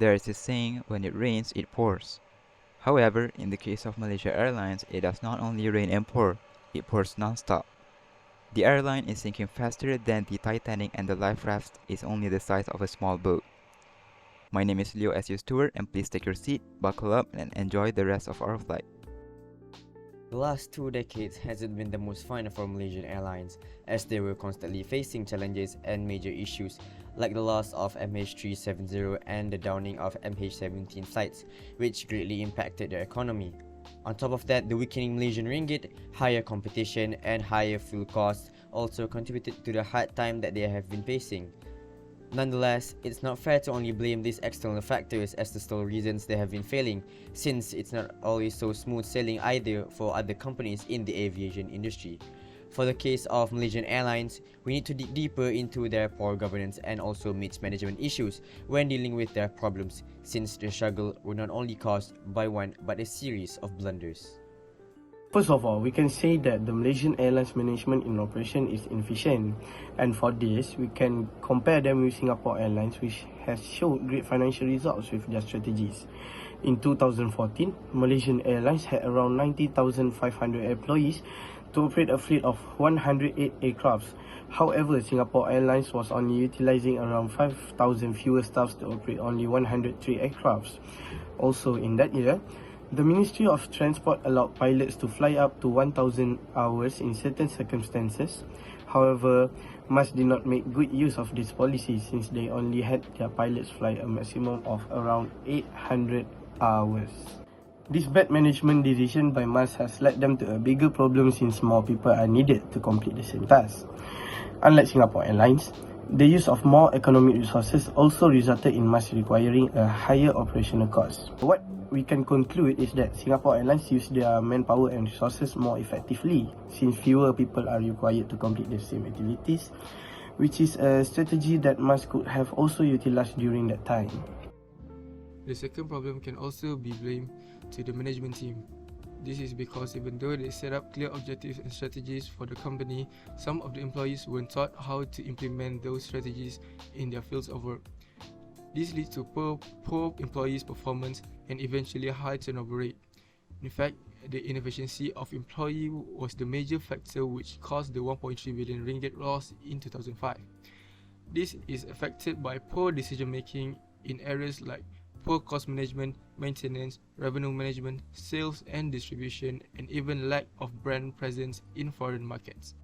There is a saying, when it rains, it pours. However, in the case of Malaysia Airlines, it does not only rain and pour, it pours non-stop. The airline is sinking faster than the Titanic and the life raft is only the size of a small boat. My name is Leo as your steward, and please take your seat, buckle up, and enjoy the rest of our flight. The last 2 decades hasn't been the most fun for Malaysian Airlines, as they were constantly facing challenges and major issues like the loss of MH370 and the downing of MH17 flights, which greatly impacted their economy. On top of that, the weakening Malaysian ringgit, higher competition, and higher fuel costs also contributed to the hard time that they have been facing. Nonetheless, it's not fair to only blame these external factors as the sole reasons they have been failing, since it's not always so smooth sailing either for other companies in the aviation industry. For the case of Malaysian Airlines, we need to dig deeper into their poor governance and also mismanagement issues when dealing with their problems, since the struggle were not only caused by one but a series of blunders. First of all, we can say that the Malaysian Airlines management in operation is inefficient, and for this, we can compare them with Singapore Airlines, which has shown great financial results with their strategies. In 2014, Malaysian Airlines had around 90,500 employees to operate a fleet of 108 aircrafts. However, Singapore Airlines was only utilizing around 5,000 fewer staffs to operate only 103 aircrafts. Also, in that year, the Ministry of Transport allowed pilots to fly up to 1,000 hours in certain circumstances. However, MAS did not make good use of this policy since they only had their pilots fly a maximum of around 800 hours. This bad management decision by MAS has led them to a bigger problem since more people are needed to complete the same task. Unlike Singapore Airlines, the use of more economic resources also resulted in MAS requiring a higher operational cost. What we can conclude is that Singapore Airlines use their manpower and resources more effectively since fewer people are required to complete the same activities, which is a strategy that MAS could have also utilized during that time. The second problem can also be blamed to the management team. This is because even though they set up clear objectives and strategies for the company, some of the employees weren't taught how to implement those strategies in their fields of work. This leads to poor employees' performance and eventually a high turnover rate. In fact, the inefficiency of employee was the major factor which caused the 1.3 billion ringgit loss in 2005. This is affected by poor decision making in areas like poor cost management, maintenance, revenue management, sales and distribution, and even lack of brand presence in foreign markets.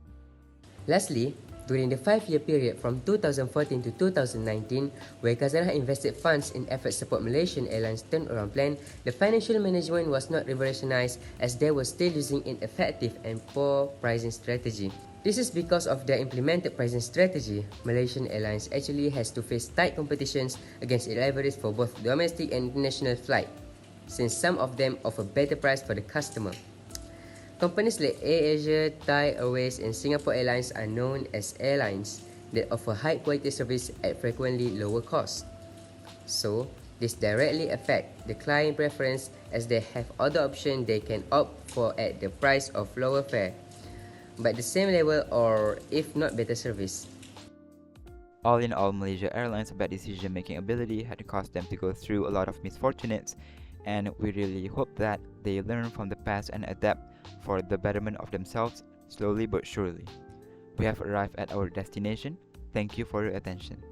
Lastly, during the 5-year period from 2014 to 2019, where Khazanah invested funds in efforts to support Malaysian Airlines turnaround plan, the financial management was not revolutionized as they were still using ineffective and poor pricing strategy. This is because of their implemented pricing strategy. Malaysian Airlines actually has to face tight competitions against airlines for both domestic and international flight, since some of them offer better price for the customer. Companies like AirAsia, Thai Airways, and Singapore Airlines are known as airlines that offer high-quality service at frequently lower cost. So, this directly affects the client preference as they have other options they can opt for at the price of lower fare, but the same level or if not better service. All in all, Malaysia Airlines' bad decision-making ability had caused them to go through a lot of misfortunates, and we really hope that they learn from the past and adapt for the betterment of themselves slowly but surely. We have arrived at our destination. Thank you for your attention.